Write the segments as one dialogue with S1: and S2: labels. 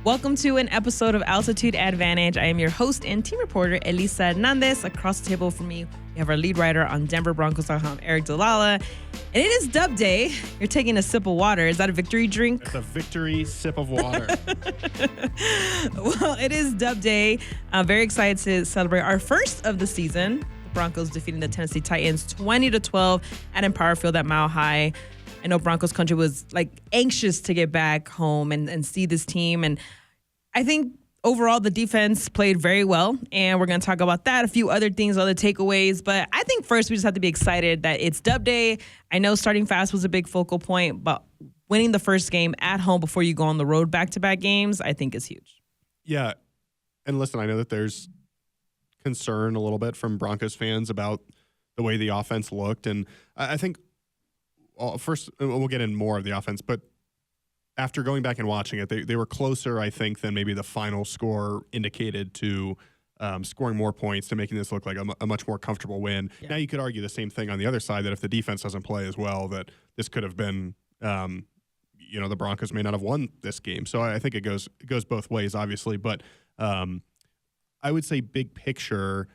S1: Welcome to an episode of Altitude Advantage. I am your host and team reporter, Elisa Hernandez. Across the table from me, we have our lead writer on DenverBroncos.com, Aric DiLalla. And it is Dub Day. You're taking a sip of water. Is that a victory drink?
S2: It's a victory sip of water.
S1: Well, it is Dub Day. I'm very excited to celebrate our first of the season. The Broncos defeating the Tennessee Titans 20-12 at Empower Field at Mile High. I know Broncos country was anxious to get back home and see this team. And I think overall the defense played very well. And we're going to talk about that, a few other things, other takeaways. But I think first we just have to be excited that it's Dub Day. I know starting fast was a big focal point, but winning the first game at home before you go on the road back-to-back games, I think is huge.
S2: Yeah. And listen, I know that there's concern a little bit from Broncos fans about the way the offense looked. And I think first, we'll get in more of the offense, but after going back and watching it, they were closer, I think, than maybe the final score indicated to scoring more points, to making this look like a much more comfortable win. Yeah. Now you could argue the same thing on the other side, that if the defense doesn't play as well, that this could have been, the Broncos may not have won this game. So I think it goes both ways, obviously. But I would say big picture,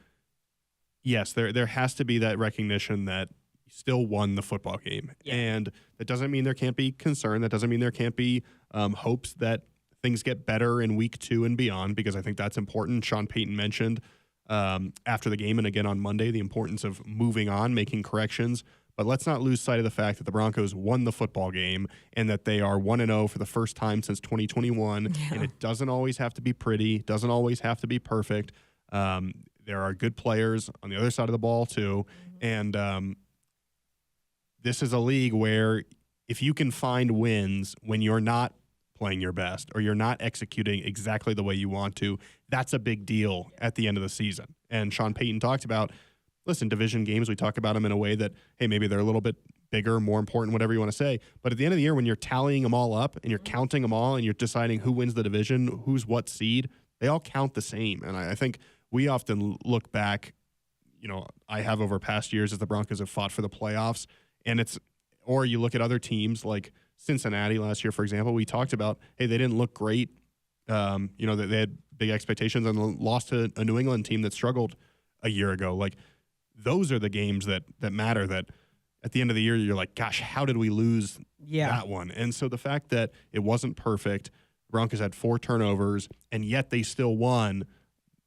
S2: yes, there has to be that recognition that you still won the football game. Yeah. And that doesn't mean there can't be concern. That doesn't mean there can't be hopes that things get better in week 2 and beyond, because I think that's important. Sean Payton mentioned after the game and again on Monday the importance of moving on, making corrections. But let's not lose sight of the fact that the Broncos won the football game and that they are 1-0 for the first time since 2021. Yeah. And it doesn't always have to be pretty, doesn't always have to be perfect. There are good players on the other side of the ball too. Mm-hmm. And this is a league where if you can find wins when you're not playing your best or you're not executing exactly the way you want to, that's a big deal at the end of the season. And Sean Payton talked about, listen, division games, we talk about them in a way that, hey, maybe they're a little bit bigger, more important, whatever you want to say. But at the end of the year, when you're tallying them all up and you're counting them all and you're deciding who wins the division, who's what seed, they all count the same. And I think we often look back, I have over past years as the Broncos have fought for the playoffs. And or you look at other teams like Cincinnati last year, for example, we talked about, hey, they didn't look great. They had big expectations and lost to a New England team that struggled a year ago. Those are the games that matter, that at the end of the year, you're like, gosh, how did we lose that one? And so the fact that it wasn't perfect, Broncos had 4 turnovers, and yet they still won,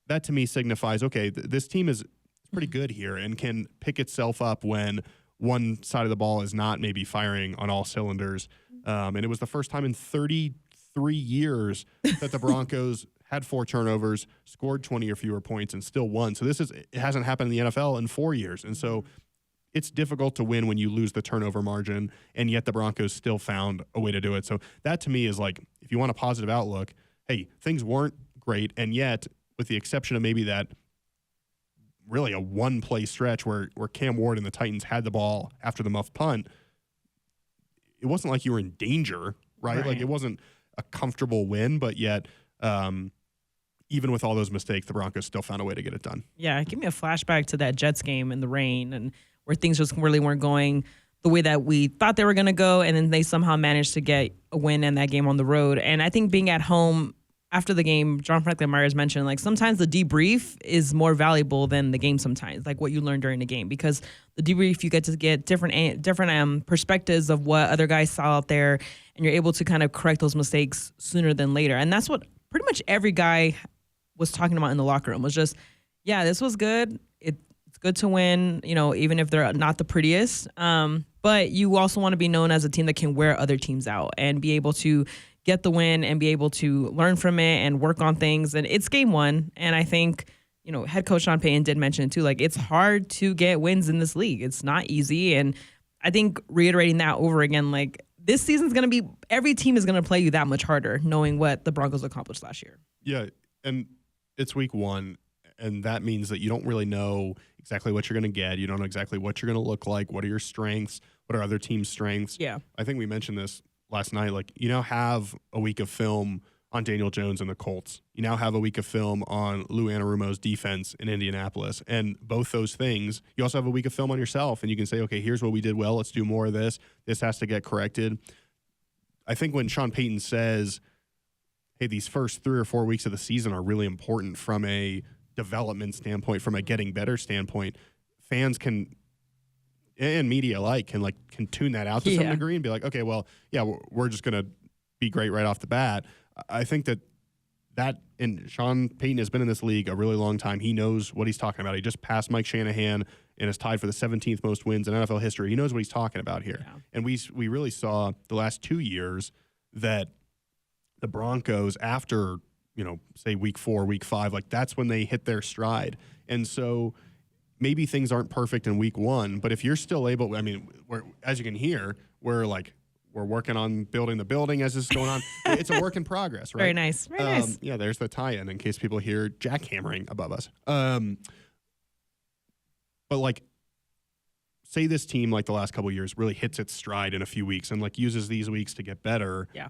S2: that to me signifies, okay, this team is pretty good here and can pick itself up when one side of the ball is not maybe firing on all cylinders. And it was the first time in 33 years that the Broncos had 4 turnovers, scored 20 or fewer points, and still won. So it hasn't happened in the NFL in 4 years. And so it's difficult to win when you lose the turnover margin, and yet the Broncos still found a way to do it. So that to me is if you want a positive outlook, hey, things weren't great, and yet with the exception of maybe that really a one-play stretch where Cam Ward and the Titans had the ball after the muffed punt, it wasn't like you were in danger, right? It wasn't a comfortable win, but yet even with all those mistakes, the Broncos still found a way to get it done.
S1: Yeah, give me a flashback to that Jets game in the rain and where things just really weren't going the way that we thought they were going to go, and then they somehow managed to get a win in that game on the road. And I think being at home after the game, John Franklin Myers mentioned, sometimes the debrief is more valuable than the game sometimes, what you learned during the game. Because the debrief, you get to get different perspectives of what other guys saw out there, and you're able to kind of correct those mistakes sooner than later. And that's what pretty much every guy was talking about in the locker room, was just, yeah, this was good. It's good to win, even if they're not the prettiest. But you also want to be known as a team that can wear other teams out and be able to get the win and be able to learn from it and work on things. And it's game 1. And I think, head coach Sean Payton did mention it too. It's hard to get wins in this league. It's not easy. And I think reiterating that over again, this season's going to be, every team is going to play you that much harder, knowing what the Broncos accomplished last year.
S2: Yeah. And it's week 1. And that means that you don't really know exactly what you're going to get. You don't know exactly what you're going to look like. What are your strengths? What are other teams' strengths?
S1: Yeah.
S2: I think we mentioned this last night. You now have a week of film on Daniel Jones and the Colts. You now have a week of film on Lou Anarumo's defense in Indianapolis. And both those things, you also have a week of film on yourself. And you can say, okay, here's what we did well. Let's do more of this. This has to get corrected. I think when Sean Payton says, hey, these first 3 or 4 weeks of the season are really important from a development standpoint, from a getting better standpoint. Fans can, and media alike, can tune that out to some degree and be like, okay, well, yeah, we're just going to be great right off the bat. I think and Sean Payton has been in this league a really long time. He knows what he's talking about. He just passed Mike Shanahan and is tied for the 17th most wins in NFL history. He knows what he's talking about here. Yeah. And we really saw the last 2 years that the Broncos, after, say week 4, week 5, that's when they hit their stride. And so maybe things aren't perfect in week 1, but if you're still able, as you can hear, we're working on building the building as this is going on. It's a work in progress, right?
S1: Very nice. Very nice.
S2: Yeah, there's the tie-in in case people hear jackhammering above us. But say this team, the last couple of years, really hits its stride in a few weeks and uses these weeks to get better.
S1: Yeah.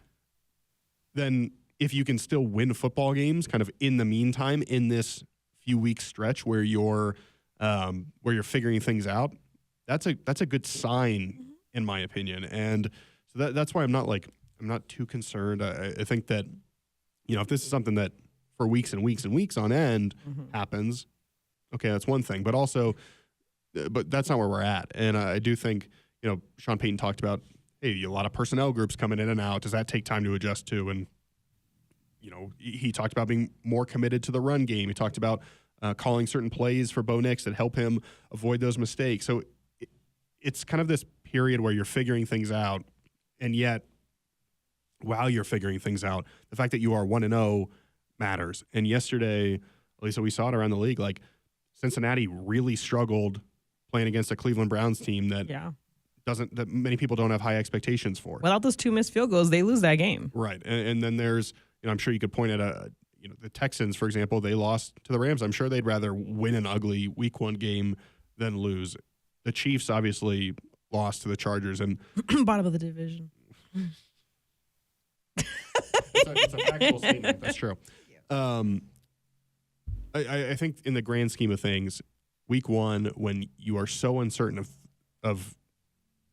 S2: Then if you can still win football games kind of in the meantime in this few week stretch where you're figuring things out, that's a good sign in my opinion. And so that's why I'm not too concerned. I think that, if this is something that for weeks and weeks and weeks on end happens, okay, that's one thing. But also, but that's not where we're at. And I do think, Sean Payton talked about, hey, a lot of personnel groups coming in and out. Does that take time to adjust to? And, he talked about being more committed to the run game. He talked about calling certain plays for Bo Nix that help him avoid those mistakes. So it's kind of this period where you're figuring things out. And yet, while you're figuring things out, the fact that you are 1-0 matters. And yesterday, Elisa, we saw it around the league. Cincinnati really struggled playing against a Cleveland Browns team that that many people don't have high expectations for.
S1: Without those 2 missed field goals, they lose that game.
S2: Right, and then there's, I'm sure you could point at the Texans, for example. They lost to the Rams. I'm sure they'd rather win an ugly Week 1 game than lose. The Chiefs obviously lost to the Chargers and
S1: bottom of the division.
S2: It's a factual statement. That's true. I think in the grand scheme of things, Week 1, when you are so uncertain of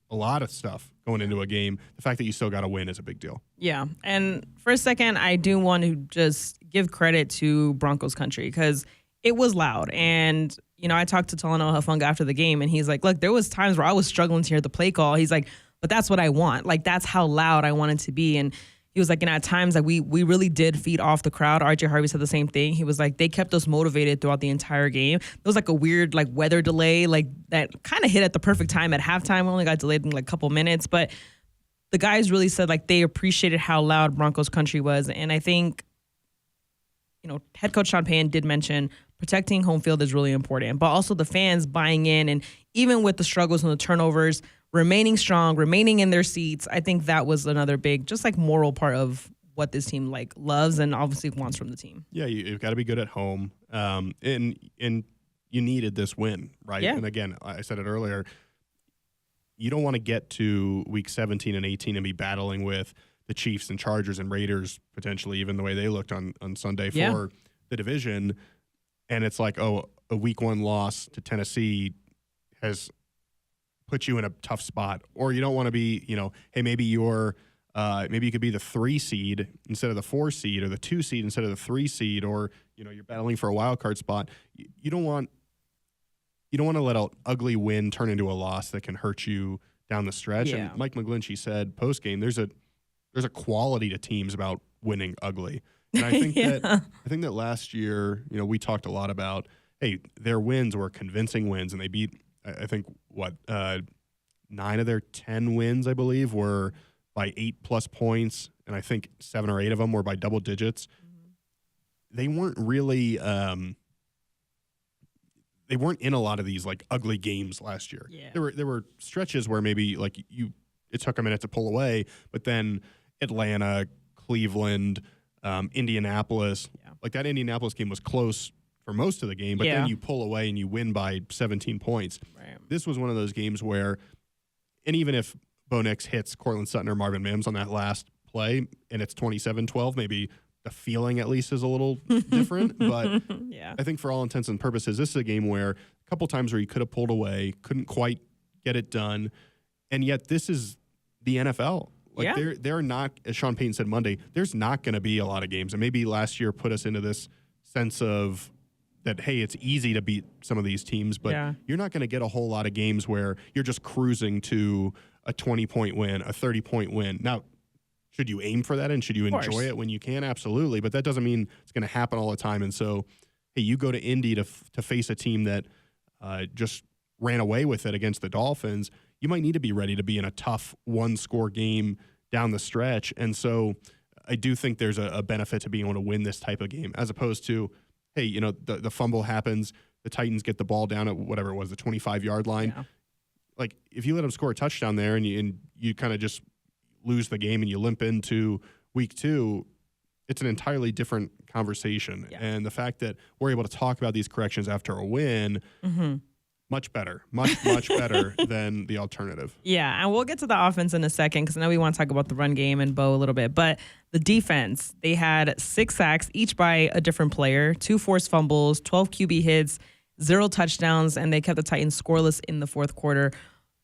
S2: a lot of stuff going into a game, the fact that you still got to win is a big deal.
S1: Yeah, and for a second, I do want to just give credit to Broncos country because it was loud. And, I talked to Talanoa Hufanga after the game, and he's like, look, there was times where I was struggling to hear the play call. He's like, but that's what I want. That's how loud I want it to be. And he was like, and at times, we really did feed off the crowd. RJ Harvey said the same thing. He was like, they kept us motivated throughout the entire game. There was a weird weather delay that kind of hit at the perfect time at halftime. We only got delayed in a couple minutes, but the guys really said they appreciated how loud Broncos country was. And I think, head coach Sean Payton did mention protecting home field is really important, but also the fans buying in, and even with the struggles and the turnovers, remaining strong, remaining in their seats. I think that was another big, just moral part of what this team loves and obviously wants from the team.
S2: Yeah, you've got to be good at home, and you needed this win, right?
S1: Yeah.
S2: And again, I said it earlier, you don't want to get to week 17 and 18 and be battling with the Chiefs and Chargers and Raiders, potentially even the way they looked on Sunday for the division. And it's a week 1 loss to Tennessee has put you in a tough spot. Or you don't want to be, hey, maybe you could be the 3 seed instead of the 4 seed, or the 2 seed instead of the 3 seed, or, you're battling for a wild card spot. You don't want to let an ugly win turn into a loss that can hurt you down the stretch.
S1: Yeah.
S2: And Mike McGlinchey said post game, there's a quality to teams about winning ugly. And I think that last year, we talked a lot about, hey, their wins were convincing wins, and they beat, I think, 9 of their 10 wins, I believe, were by 8+ points, and I think 7 or 8 of them were by double digits. They weren't really they weren't in a lot of these ugly games last year.
S1: Yeah.
S2: There were stretches where maybe it took a minute to pull away, but then Atlanta, Cleveland, Indianapolis, that Indianapolis game was close for most of the game, but then you pull away and you win by 17 points.
S1: Right.
S2: This was one of those games where, and even if Bo Nix hits Cortland Sutton or Marvin Mims on that last play and it's 27-12, maybe the feeling at least is a little different. But I think for all intents and purposes, this is a game where a couple times where you could have pulled away, couldn't quite get it done, and yet this is the NFL. Like
S1: Yeah.
S2: they're not, as Sean Payton said Monday, there's not going to be a lot of games. And maybe last year put us into this sense of that, hey, it's easy to beat some of these teams, but
S1: Yeah.
S2: you're not going to get a whole lot of games where you're just cruising to a 20-point win, a 30-point win. Now, should you aim for that and should you enjoy it when you can? Absolutely. But that doesn't mean it's going to happen all the time. And so, hey, you go to Indy to face a team that just ran away with it against the Dolphins. You might need to be ready to be in a tough one-score game down the stretch. And so I do think there's a benefit to being able to win this type of game as opposed to, hey, you know, the fumble happens, the Titans get the ball down at whatever it was, the 25-yard line.
S1: Yeah.
S2: Like, if you let them score a touchdown there and you kind of just lose the game and you limp into week 2, it's an entirely different conversation.
S1: Yeah.
S2: And the fact that we're able to talk about these corrections after a win, much better, much better than the alternative.
S1: Yeah, and we'll get to the offense in a second because I know we want to talk about the run game and Bo a little bit. But the defense, they had 6 sacks, each by a different player, 2 forced fumbles, 12 QB hits, 0 touchdowns, and they kept the Titans scoreless in the fourth quarter.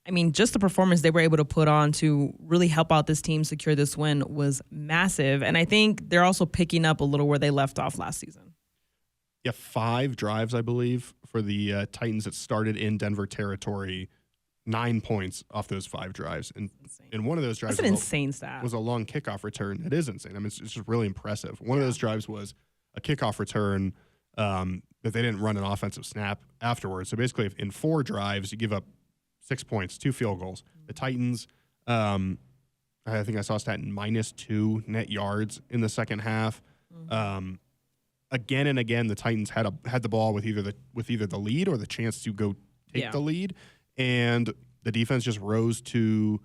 S1: I mean, just the performance they were able to put on to really help out this team secure this win was massive. And I think they're also picking up a little where they left off last season.
S2: Yeah, 5 drives, I believe, for the Titans that started in Denver territory, 9 points off those 5 drives. And one of those drives
S1: That's an insane stat.
S2: was a long kickoff return. It is insane. I mean, it's just really impressive. One of those drives was a kickoff return that they didn't run an offensive snap afterwards. So basically, in 4 drives, you give up 6 points, 2 field goals. The Titans, I think I saw a stat in -2 net yards in the second half. Again and again, the Titans had the ball with either the lead or the chance to go take the lead, and the defense just rose to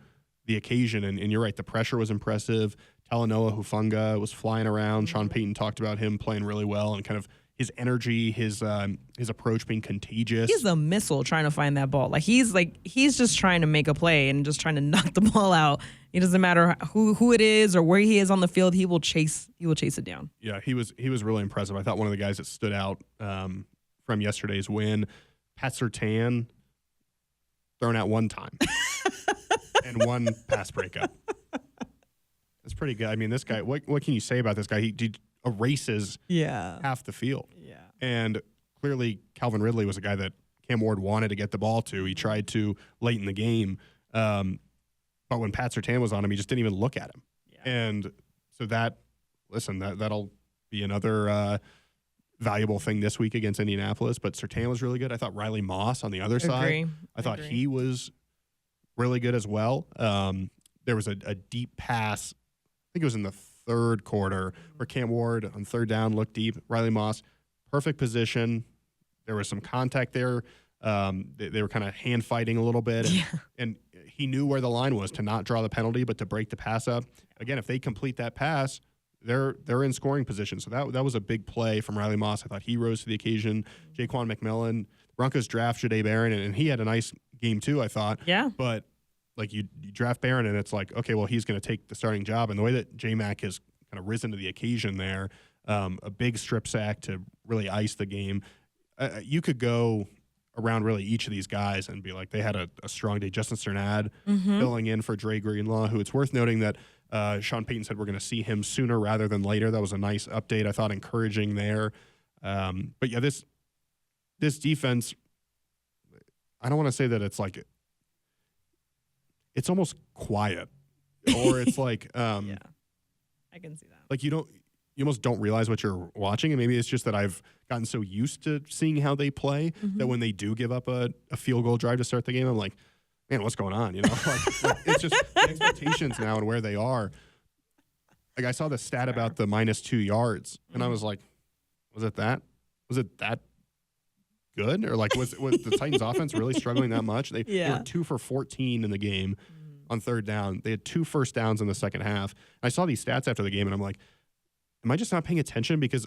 S2: the occasion. And you're right, the pressure was impressive. Talanoa Hufanga was flying around. Sean Payton talked about him playing really well and kind of his energy, his approach being contagious.
S1: He's a missile trying to find that ball. He's just trying to make a play and just trying to knock the ball out. It doesn't matter who it is or where he is on the field. He will chase it down.
S2: Yeah, he was really impressive. I thought one of the guys that stood out from yesterday's win, Pat Surtain, thrown out 1 time and 1 pass breakup. That's pretty good. I mean, this guy. What can you say about this guy? He erases half the field.
S1: Yeah.
S2: And clearly Calvin Ridley was a guy that Cam Ward wanted to get the ball to. He tried to late in the game. But when Pat Surtain was on him, he just didn't even look at him. Yeah. And so that'll be another valuable thing this week against Indianapolis. But Surtain was really good. I thought Riley Moss on the other side, I thought he was really good as well. There was a deep pass, I think it was in the third quarter, where Cam Ward on 3rd down looked deep. Riley Moss, perfect position. There was some contact there. They were kind of hand fighting a little bit, and he knew where the line was to not draw the penalty, but to break the pass up. Again, if they complete that pass, they're in scoring position. So that was a big play from Riley Moss. I thought he rose to the occasion. Jaquan McMillan, Broncos draft Jahdae Barron, and he had a nice game too, I thought.
S1: Yeah.
S2: But like you draft Barron, and it's like, okay, well, he's going to take the starting job. And the way that J-Mac has kind of risen to the occasion there, a big strip sack to really ice the game. You could go around really each of these guys and be like, they had a strong day. Justin Cernad filling in for Dre Greenlaw, who it's worth noting that Sean Payton said we're going to see him sooner rather than later. That was a nice update. I thought encouraging there. But yeah, this defense, I don't want to say that it's like, it's almost quiet, or it's like,
S1: I can see that.
S2: Like you almost don't realize what you're watching. And maybe it's just that I've gotten so used to seeing how they play that when they do give up a field goal drive to start the game, I'm like, man, what's going on? You know, like it's just the expectations now and where they are. Like I saw the stat about the -2 yards, and I was like, was it that good? Or like, was the Titans offense really struggling that much? They were 2 for 14 in the game on 3rd down. They had 2 first downs in the second half. I saw these stats after the game, and I'm like, am I just not paying attention? Because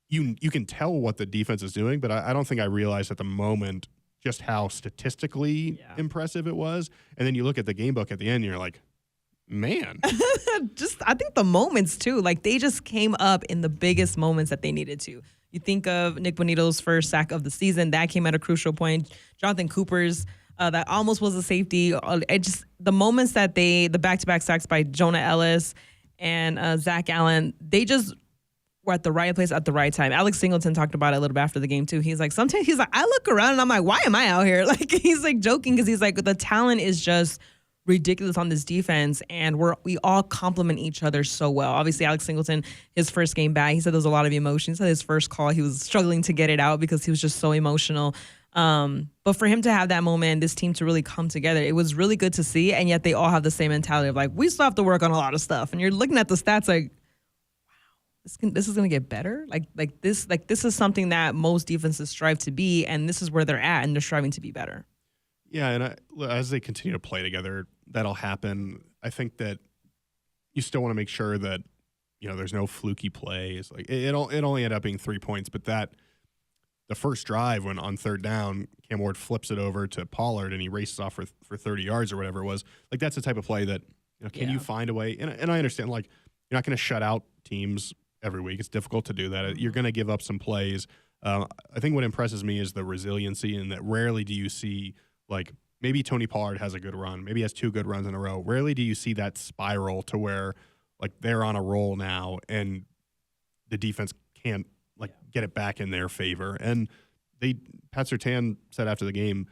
S2: you can tell what the defense is doing, but I don't think I realized at the moment just how statistically impressive it was. And then you look at the game book at the end, and you're like, man.
S1: I think the moments too, like they just came up in the biggest moments that they needed to. You think of Nick Bonito's first sack of the season. That came at a crucial point. Jonathan Cooper's that almost was a safety. It just the moments that the back-to-back sacks by Jonah Ellis and Zach Allen, they just were at the right place at the right time. Alex Singleton talked about it a little bit after the game too. He's like, sometimes he's like, I look around and I'm like, why am I out here? Like he's like joking because he's like, the talent is just ridiculous on this defense, and we all complement each other so well. Obviously, Alex Singleton, his first game back, he said there was a lot of emotions. He said his first call, he was struggling to get it out because he was just so emotional. But for him to have that moment, this team to really come together, it was really good to see. And yet they all have the same mentality of like, we still have to work on a lot of stuff. And you're looking at the stats like, wow, this is going to get better. Like this is something that most defenses strive to be, and this is where they're at, and they're striving to be better.
S2: Yeah, and as they continue to play together, that'll happen. I think that you still want to make sure that there's no fluky plays. Like it only ended up being 3 points, but that the first drive when on third down, Cam Ward flips it over to Pollard and he races off for 30 yards or whatever it was. Like that's the type of play that can you find a way? And I understand like you're not going to shut out teams every week. It's difficult to do that. You're going to give up some plays. I think what impresses me is the resiliency, and that rarely do you see. Like maybe Tony Pollard has a good run. Maybe he has 2 good runs in a row. Rarely do you see that spiral to where like they're on a roll now and the defense can't get it back in their favor. And Pat Surtain said after the game,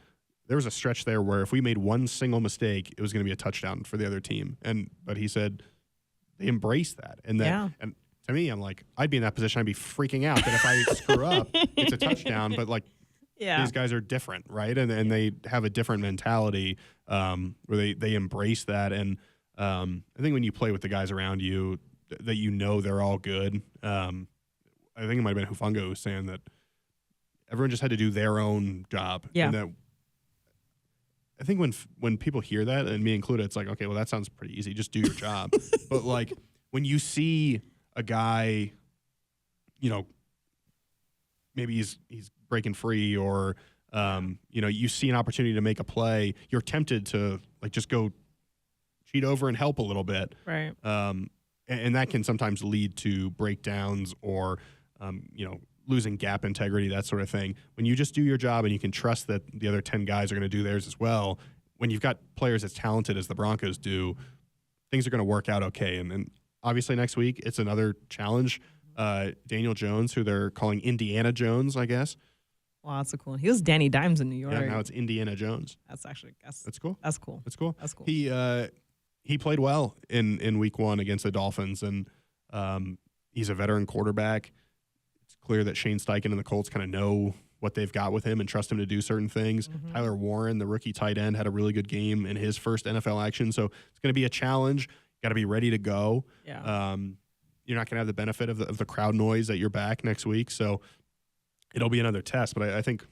S2: there was a stretch there where if we made one single mistake, it was going to be a touchdown for the other team. But he said they embraced that. And and to me, I'm like, I'd be in that position. I'd be freaking out that if I screw up, it's a touchdown. But like, these guys are different, right? And they have a different mentality where they embrace that. And I think when you play with the guys around you, that they're all good. I think it might have been Hufanga who was saying that everyone just had to do their own job.
S1: Yeah.
S2: And that I think when people hear that, and me included, it's like, okay, well, that sounds pretty easy. Just do your job. But like when you see a guy, maybe he's breaking free, or you see an opportunity to make a play, you're tempted to like just go cheat over and help a little bit,
S1: right?
S2: And that can sometimes lead to breakdowns or losing gap integrity, that sort of thing. When you just do your job and you can trust that the other 10 guys are going to do theirs as well, when you've got players as talented as the Broncos do, things are going to work out okay. And obviously next week it's another challenge. Daniel Jones, who they're calling Indiana Jones, I guess.
S1: Wow, that's so cool. He was Danny Dimes in New York.
S2: Yeah, now it's Indiana Jones.
S1: That's
S2: cool.
S1: That's cool.
S2: That's cool.
S1: That's cool.
S2: He played well in week 1 against the Dolphins, and he's a veteran quarterback. It's clear that Shane Steichen and the Colts kind of know what they've got with him and trust him to do certain things. Mm-hmm. Tyler Warren, the rookie tight end, had a really good game in his first NFL action, so it's going to be a challenge. Got to be ready to go.
S1: Yeah.
S2: You're not going to have the benefit of the crowd noise at your back next week, so it'll be another test. But I think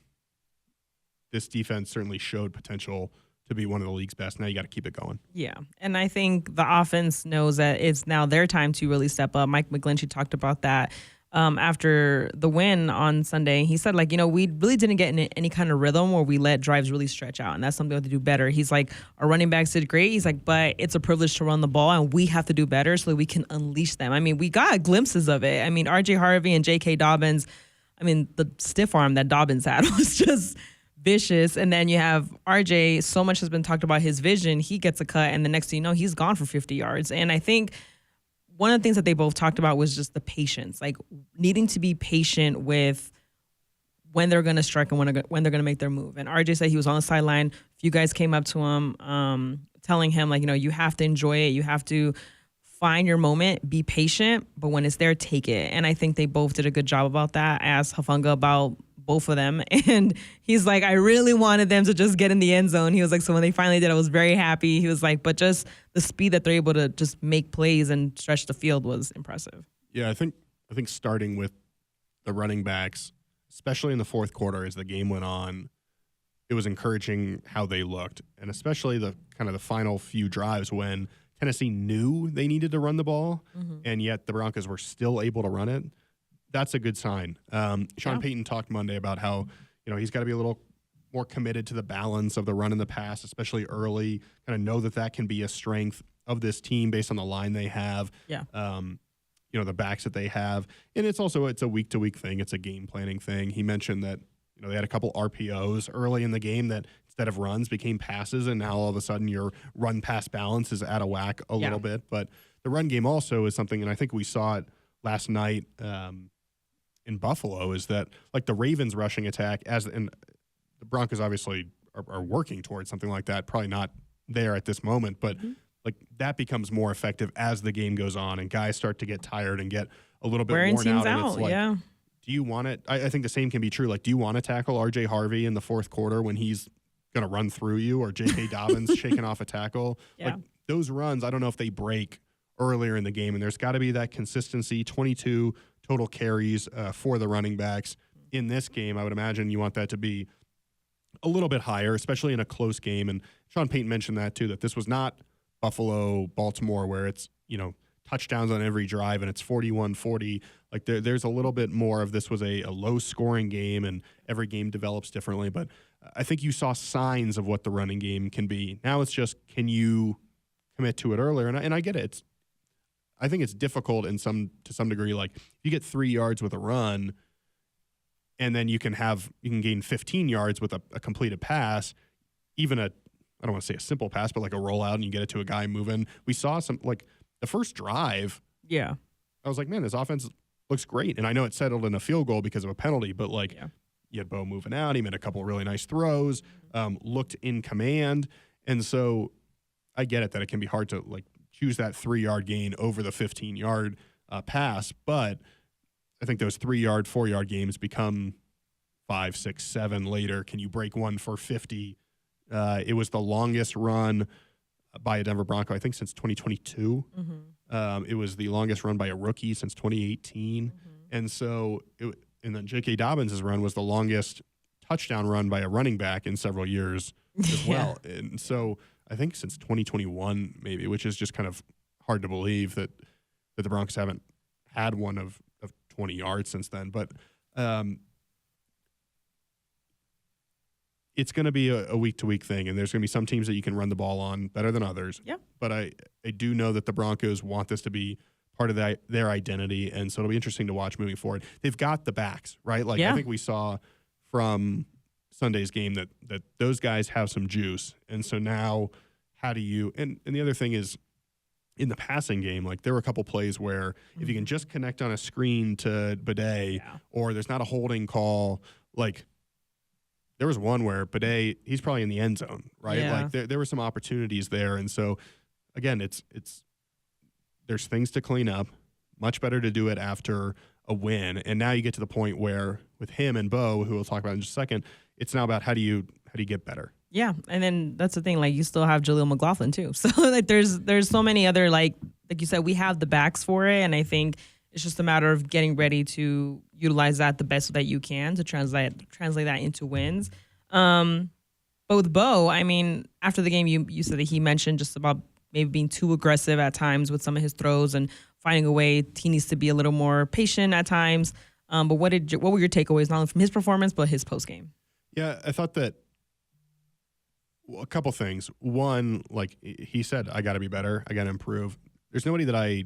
S2: this defense certainly showed potential to be one of the league's best. Now you got to keep it going.
S1: Yeah, and I think the offense knows that it's now their time to really step up. Mike McGlinchey talked about that after the win on Sunday. He said, like, we really didn't get in any kind of rhythm where we let drives really stretch out, and that's something we have to do better. He's like, our running backs did great. He's like, but it's a privilege to run the ball, and we have to do better so that we can unleash them. I mean, we got glimpses of it. I mean, R.J. Harvey and J.K. Dobbins, the stiff arm that Dobbins had was just vicious. And then you have RJ, so much has been talked about his vision. He gets a cut, and the next thing you know, he's gone for 50 yards. And I think one of the things that they both talked about was just the patience, like needing to be patient with when they're going to strike and when they're going to make their move. And RJ said he was on the sideline. A few guys came up to him telling him, like, you have to enjoy it. You have to find your moment, be patient, but when it's there, take it. And I think they both did a good job about that. I asked Hufanga about both of them, and he's like, I really wanted them to just get in the end zone. He was like, so when they finally did, I was very happy. He was like, but just the speed that they're able to just make plays and stretch the field was impressive.
S2: Yeah, I think starting with the running backs, especially in the fourth quarter as the game went on, it was encouraging how they looked, and especially the kind of the final few drives when Tennessee knew they needed to run the ball, and yet the Broncos were still able to run it. That's a good sign. Sean Payton talked Monday about how, he's got to be a little more committed to the balance of the run and the pass, especially early, kind of know that can be a strength of this team based on the line they have, the backs that they have. And it's a week-to-week thing. It's a game planning thing. He mentioned that, they had a couple RPOs early in the game that instead of runs became passes, and now all of a sudden your run-pass balance is out of whack a little bit. But the run game also is something, and I think we saw it last night in Buffalo, is that like the Ravens rushing attack, and the Broncos obviously are working towards something like that, probably not there at this moment, but like that becomes more effective as the game goes on and guys start to get tired and get a little bit
S1: wearing
S2: worn
S1: teams
S2: out. And it's like, do you want it? I think the same can be true. Like, do you want to tackle RJ Harvey in the fourth quarter when he's going to run through you, or J.K. Dobbins shaking off a tackle? Like those runs, I don't know if they break earlier in the game, and there's got to be that consistency. 22 total carries for the running backs in this game. I would imagine you want that to be a little bit higher, especially in a close game. And Sean Payton mentioned that too, that this was not Buffalo, Baltimore, where it's, touchdowns on every drive and it's 41-40. Like there's a little bit more of this was a low scoring game, and every game develops differently. But I think you saw signs of what the running game can be. Now it's just, can you commit to it earlier? And I get it. I think it's difficult to some degree. Like if you get 3 yards with a run, and then you can gain 15 yards with a completed pass, even I don't want to say a simple pass, but like a rollout, and you get it to a guy moving. We saw some, like the first drive.
S1: Yeah.
S2: I was like, man, this offense looks great. And I know it settled in a field goal because of a penalty, but you had Bo moving out. He made a couple of really nice throws, looked in command. And so I get it that it can be hard to like choose that 3-yard gain over the 15-yard pass, but I think those 3-yard, 4-yard games become 5, 6, 7 later. Can you break one for 50? It was the longest run by a Denver Bronco, I think, since 2022. It was the longest run by a rookie since 2018. And so, and then J.K. Dobbins' run was the longest touchdown run by a running back in several years as well. And so I think since 2021, maybe, which is just kind of hard to believe that the Broncos haven't had one of 20 yards since then. But it's going to be a week-to-week thing, and there's going to be some teams that you can run the ball on better than others.
S1: Yeah.
S2: But I do know that the Broncos want this to be part of their identity, and so it'll be interesting to watch moving forward. They've got the backs, right? Like I think we saw from Sunday's game that those guys have some juice, and so now how do you – and the other thing is, in the passing game, like there were a couple plays where if you can just connect on a screen to Bidet, or there's not a holding call, like there was one where Bidet, he's probably in the end zone, right? Like there were some opportunities there. And so again, it's there's things to clean up, much better to do it after a win. And now you get to the point where with him and Bo, who we'll talk about in just a second, it's now about how do you get better?
S1: Yeah, and then that's the thing. Like you still have Jaleel McLaughlin too. So like there's so many other like you said, we have the backs for it, and I think it's just a matter of getting ready to utilize that the best that you can to translate that into wins. But with Bo, I mean, after the game, you said that he mentioned just about maybe being too aggressive at times with some of his throws and finding a way. He needs to be a little more patient at times. But what were your takeaways not only from his performance but his post game?
S2: Yeah, I thought that. Well, a couple things. One, like he said, I got to be better. I got to improve. There's nobody that I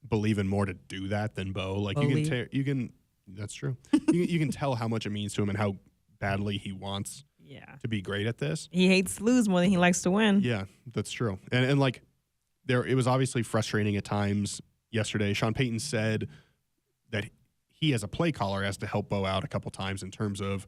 S2: believe in more to do that than Bo. Like you can. That's true. you can tell how much it means to him and how badly he wants to be great at this.
S1: He hates to lose more than he likes to win.
S2: Yeah, that's true. And like it was obviously frustrating at times yesterday. Sean Payton said that he as a play caller has to help Bo out a couple times in terms of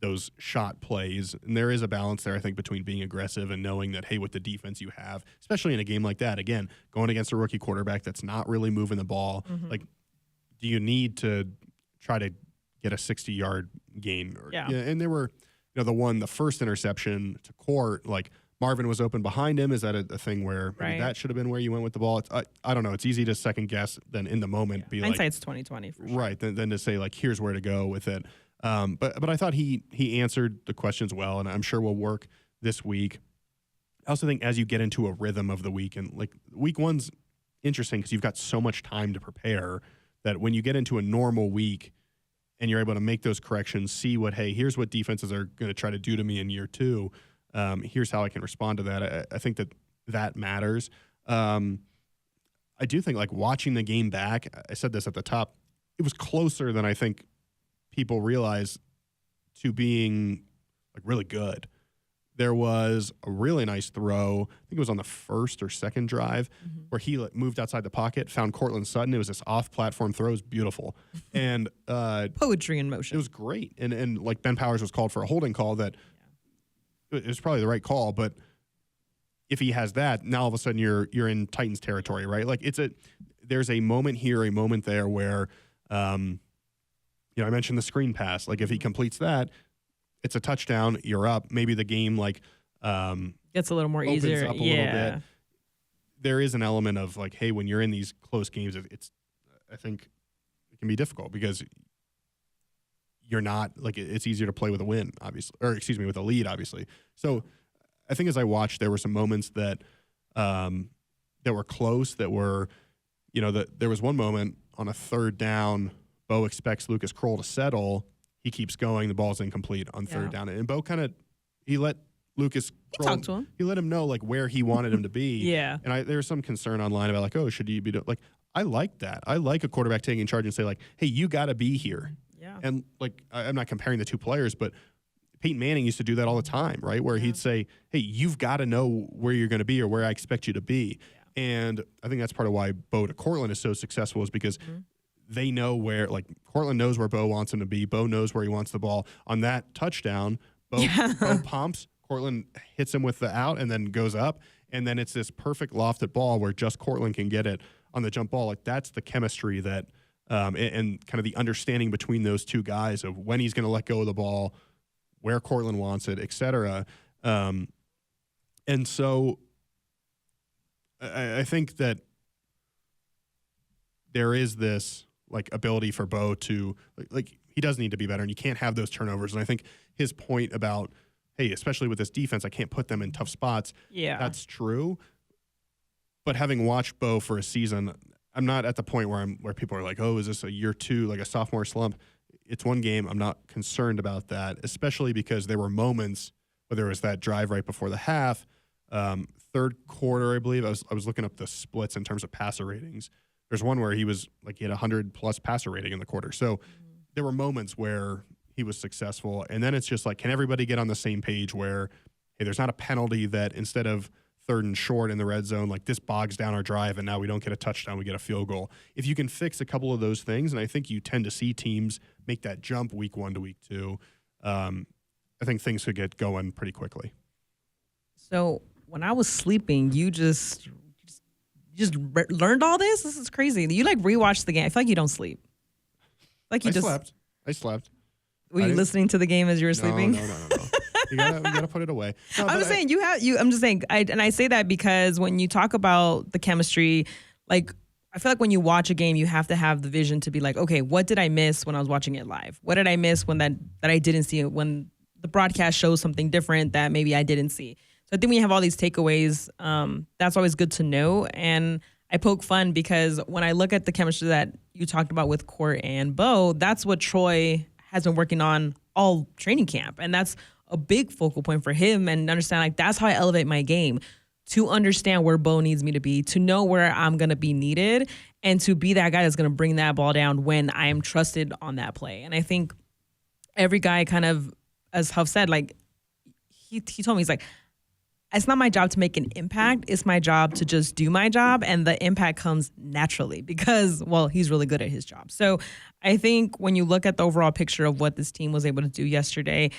S2: those shot plays. And there is a balance there, I think, between being aggressive and knowing that, hey, with the defense you have, especially in a game like that, again, going against a rookie quarterback that's not really moving the ball, like, do you need to try to get a 60-yard gain? And there were, the first interception to Court, like, Marvin was open behind him. Is that a thing where maybe that should have been where you went with the ball? I don't know. It's easy to second guess than in the moment be
S1: hindsight's 20/20 for sure.
S2: Right. Then to say, like, here's where to go with it. But I thought he answered the questions well, and I'm sure will work this week. I also think as you get into a rhythm of the week, and like week one's interesting because you've got so much time to prepare that when you get into a normal week and you're able to make those corrections, see what, hey, here's what defenses are going to try to do to me in year two. Here's how I can respond to that. I think that matters. I do think like watching the game back, I said this at the top, it was closer than I think people realize to being like really good. There was a really nice throw. I think it was on the first or second drive where he moved outside the pocket, found Cortland Sutton. It was this off-platform throw. It was beautiful. And
S1: Poetry in motion.
S2: it was great. And like Ben Powers was called for a holding call that it was probably the right call. But if he has that, now all of a sudden you're in Titans territory, right? Like there's a moment here, a moment there where, I mentioned the screen pass. Like if he completes that, it's a touchdown. You're up. Maybe the game
S1: gets a little more
S2: opens
S1: easier.
S2: up a little bit. There is an element of like, hey, when you're in these close games, I think it can be difficult because you're not like it's easier to play with a win, obviously, or excuse me, with a lead, obviously. So I think as I watched, there were some moments that were close. That were, there was one moment on a third down. Bo expects Lucas Kroll to settle. He keeps going. The ball's incomplete on third down. And Bo he let Lucas Kroll,
S1: talked to him.
S2: He let him know like where he wanted him to be.
S1: Yeah.
S2: And there was some concern online about like, oh, should he be like, I like that. I like a quarterback taking charge and say like, hey, you got to be here.
S1: Yeah.
S2: And like, I'm not comparing the two players, but Peyton Manning used to do that all the time, right? Where he'd say, hey, you've got to know where you're going to be or where I expect you to be. Yeah. And I think that's part of why Bo to Cortland is so successful is because they know where, like, Cortland knows where Bo wants him to be. Bo knows where he wants the ball. On that touchdown, Bo pumps, Cortland hits him with the out and then goes up. And then it's this perfect lofted ball where just Cortland can get it on the jump ball. Like, that's the chemistry that, and kind of the understanding between those two guys of when he's going to let go of the ball, where Cortland wants it, et cetera. And so I think that there is this like ability for Bo to like he does need to be better, and you can't have those turnovers. And I think his point about, hey, especially with this defense, I can't put them in tough spots.
S1: Yeah,
S2: that's true. But having watched Bo for a season, I'm not at the point where people are like, oh, is this a year two, like a sophomore slump? It's one game. I'm not concerned about that, especially because there were moments, whether it was that drive right before the half, third quarter, I believe. I was looking up the splits in terms of passer ratings. There's one where he had 100+ passer rating in the quarter. So there were moments where he was successful. And then it's just like, can everybody get on the same page where, hey, there's not a penalty that instead of third and short in the red zone, like this bogs down our drive and now we don't get a touchdown, we get a field goal. If you can fix a couple of those things, and I think you tend to see teams make that jump week 1 to week 2, I think things could get going pretty quickly.
S1: So when I was sleeping, you just learned all this? This is crazy. You like rewatched the game. I feel like you don't sleep. Like you
S2: I slept.
S1: Were you listening to the game as you were sleeping?
S2: No. You gotta put it away. No,
S1: I'm just saying I'm just saying, and I say that because when you talk about the chemistry, like I feel like when you watch a game, you have to have the vision to be like, okay, what did I miss when I was watching it live? What did I miss when that I didn't see it when the broadcast shows something different that maybe I didn't see? So I think when you have all these takeaways, that's always good to know. And I poke fun because when I look at the chemistry that you talked about with Court and Bo, that's what Troy has been working on all training camp. And that's a big focal point for him, and understand like that's how I elevate my game, to understand where Bo needs me to be, to know where I'm going to be needed, and to be that guy that's going to bring that ball down when I am trusted on that play. And I think every guy kind of, as Huff said, like he told me, he's like, it's not my job to make an impact. It's my job to just do my job. And the impact comes naturally because, well, he's really good at his job. So I think when you look at the overall picture of what this team was able to do yesterday,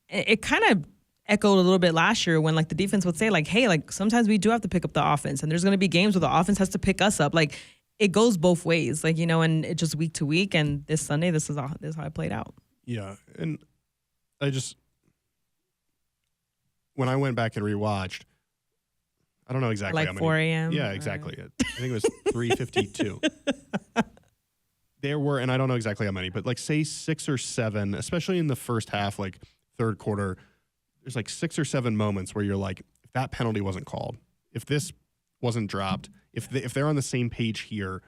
S1: it kind of echoed a little bit last year when like the defense would say like, hey, like sometimes we do have to pick up the offense, and there's going to be games where the offense has to pick us up. Like it goes both ways, like, and it just week to week. And this Sunday, this is how it played out. Yeah.
S2: And when I went back and rewatched, I don't know exactly
S1: like
S2: how many.
S1: 4 a.m.
S2: Yeah, exactly. I think it was 3:52. There were, and I don't know exactly how many, but like say 6 or 7, especially in the first half, like third quarter, there's like 6 or 7 moments where you're like, if that penalty wasn't called, if this wasn't dropped, if they're on the same page here,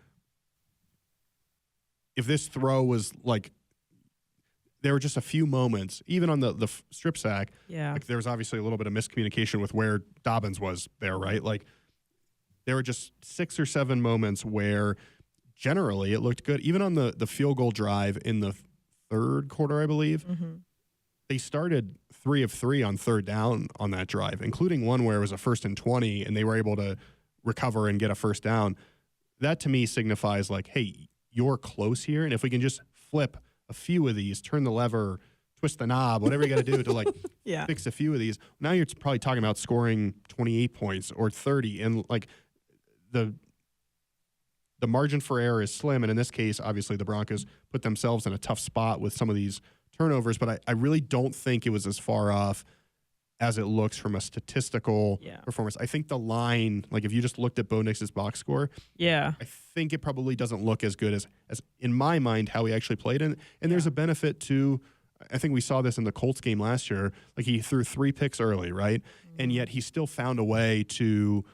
S2: if this throw was like, there were just a few moments, even on the strip sack.
S1: Yeah.
S2: Like there was obviously a little bit of miscommunication with where Dobbins was there, right? Like there were just 6 or 7 moments where generally it looked good. Even on the field goal drive in the third quarter, I believe, they started 3 of 3 on third down on that drive, including one where it was a 1st and 20, and they were able to recover and get a first down. That to me signifies like, hey, you're close here, and if we can just flip a few of these, turn the lever, twist the knob, whatever you got to do to like fix a few of these. Now you're probably talking about scoring 28 points or 30, and like the margin for error is slim. And in this case, obviously the Broncos put themselves in a tough spot with some of these turnovers, but I really don't think it was as far off as it looks from a statistical performance. I think the line, like if you just looked at Bo Nix's box score, I think it probably doesn't look as good as in my mind how he actually played. And there's a benefit to, I think we saw this in the Colts game last year, like he threw 3 picks early, right? And yet he still found a way to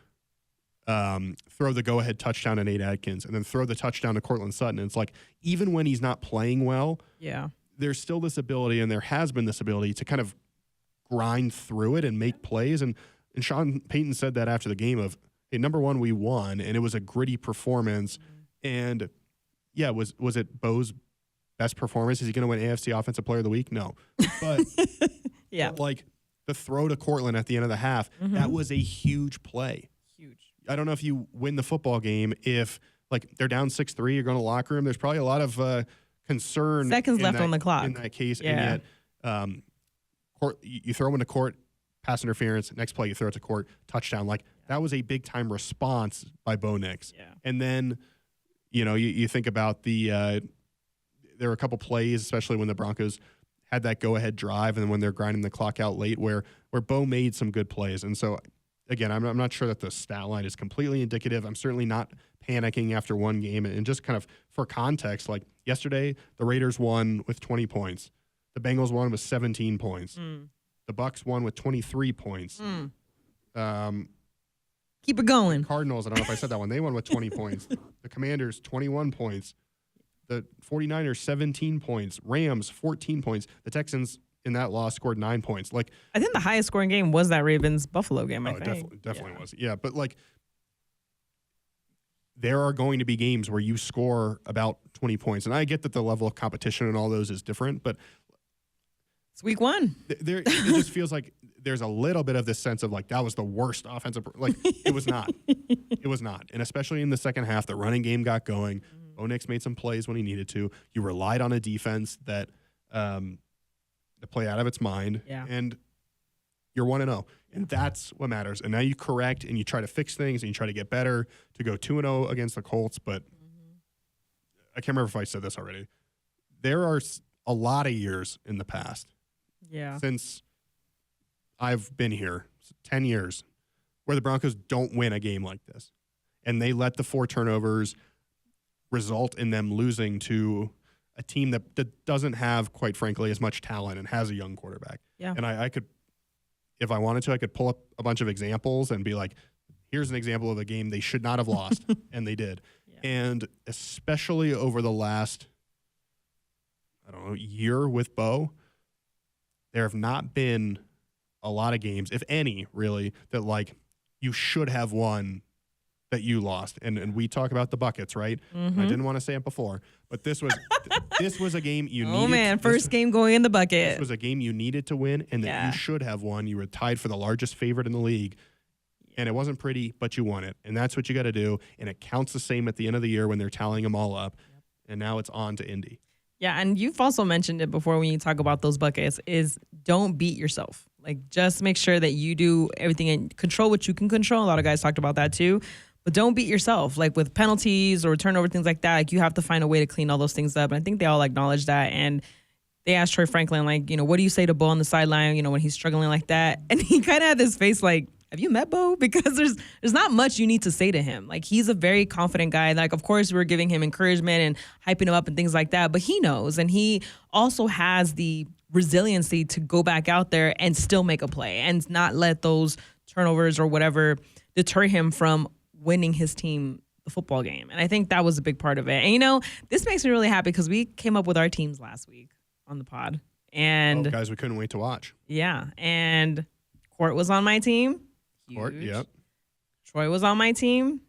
S2: throw the go-ahead touchdown to Nate Adkins and then throw the touchdown to Cortland Sutton. And it's like, even when he's not playing well, there's still this ability, and there has been this ability to kind of grind through it and make plays. And Sean Payton said that after the game of, hey, number one, we won, and it was a gritty performance. And was it Bo's best performance? Is he going to win AFC Offensive Player of the Week? No. But but like the throw to Cortland at the end of the half, that was a huge play. I don't know if you win the football game if like they're down 6-3, you're going to the locker room. There's probably a lot of concern.
S1: Seconds left on the clock
S2: in that case, and yet you throw into Court, pass interference. Next play, you throw it to Court, touchdown. Like that was a big time response by Bo Nix. And then you think about there were a couple plays, especially when the Broncos had that go ahead drive, and then when they're grinding the clock out late, where Bo made some good plays. And so, again, I'm not sure that the stat line is completely indicative. I'm certainly not panicking after one game. And just kind of for context, like yesterday, the Raiders won with 20 points. The Bengals won with 17 points. The Bucs won with 23 points.
S1: Keep it going.
S2: Cardinals, I don't know if I said that one. They won with 20 points. The Commanders, 21 points. The 49ers, 17 points. Rams, 14 points. The Texans, in that loss, scored 9 points. Like,
S1: I think the highest scoring game was that Ravens-Buffalo game, I think.
S2: Definitely was. Yeah, but like there are going to be games where you score about 20 points. And I get that the level of competition and all those is different, but
S1: it's week 1.
S2: It just feels like there's a little bit of this sense of like that was the worst offensive. Like it was not. It was not. And especially in the second half, the running game got going. Bo Nix made some plays when he needed to. You relied on a defense that to play out of its mind, and you're 1-0, and that's what matters. And now you correct and you try to fix things and you try to get better to go 2-0 against the Colts. But I can't remember if I said this already. There are a lot of years in the past, since I've been here, 10 years, where the Broncos don't win a game like this, and they let the 4 turnovers result in them losing to a team that doesn't have, quite frankly, as much talent and has a young quarterback. And I could, if I wanted to, I could pull up a bunch of examples and be like, here's an example of a game they should not have lost, and they did. And especially over the last, I don't know, year with Bo, there have not been a lot of games, if any, really, that like you should have won that you lost. And we talk about the buckets, right? I didn't want to say it before, but this was a game you needed.
S1: Oh man, first game going in the bucket.
S2: This was a game you needed to win, and that you should have won. You were tied for the largest favorite in the league, and it wasn't pretty, but you won it. And that's what you got to do, and it counts the same at the end of the year when they're tallying them all up. And now it's on to Indy.
S1: Yeah, and you've also mentioned it before when you talk about those buckets, is don't beat yourself. Like, just make sure that you do everything and control what you can control. A lot of guys talked about that too. But don't beat yourself. Like with penalties or turnover, things like that, like you have to find a way to clean all those things up. And I think they all acknowledge that. And they asked Troy Franklin, like, what do you say to Bo on the sideline, when he's struggling like that? And he kind of had this face like, have you met Bo? Because there's not much you need to say to him. Like, he's a very confident guy. Like, of course, we're giving him encouragement and hyping him up and things like that. But he knows. And he also has the resiliency to go back out there and still make a play and not let those turnovers or whatever deter him from winning his team the football game. And I think that was a big part of it. And, this makes me really happy because we came up with our teams last week on the pod. And
S2: guys, we couldn't wait to watch.
S1: Yeah. And Court was on my team.
S2: Court, yep.
S1: Troy was on my team.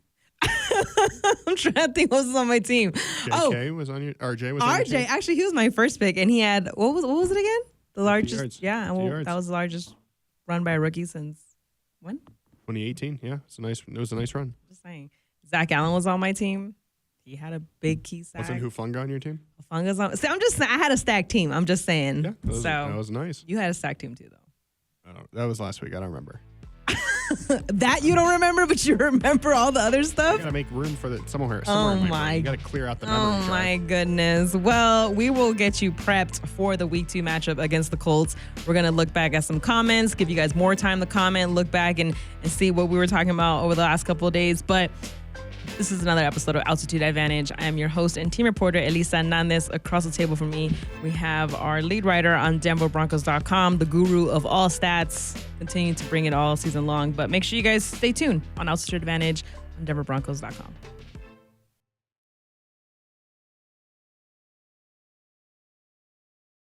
S1: I'm trying to think what was on my team.
S2: JK was on your, RJ was on your team?
S1: RJ, actually, he was my first pick. And he had, what was it again? The largest,
S2: yards.
S1: yeah.
S2: 50
S1: Well,
S2: yards.
S1: that was the largest run by a rookie since when?
S2: 2018. Yeah, it was a nice run.
S1: Just saying. Zach Allen was on my team. He had a big key sack.
S2: Wasn't Hufanga on your team?
S1: Fungus on. See, I had a stacked team. I'm just saying.
S2: Yeah, that was nice.
S1: You had a stacked team too, though.
S2: That was last week. I don't remember.
S1: That you don't remember, but you remember all the other
S2: You
S1: stuff?
S2: gotta make room for somewhere
S1: Oh
S2: in my
S1: my-
S2: brain. You gotta clear out the memory.
S1: Oh
S2: drive.
S1: my goodness. Well, we will get you prepped for the week 2 matchup against the Colts. We're going to look back at some comments, give you guys more time to comment, look back and see what we were talking about over the last couple of days. But this is another episode of Altitude Advantage. I am your host and team reporter, Elisa Hernandez. Across the table from me, we have our lead writer on DenverBroncos.com, the guru of all stats, continuing to bring it all season long. But make sure you guys stay tuned on Altitude Advantage on DenverBroncos.com.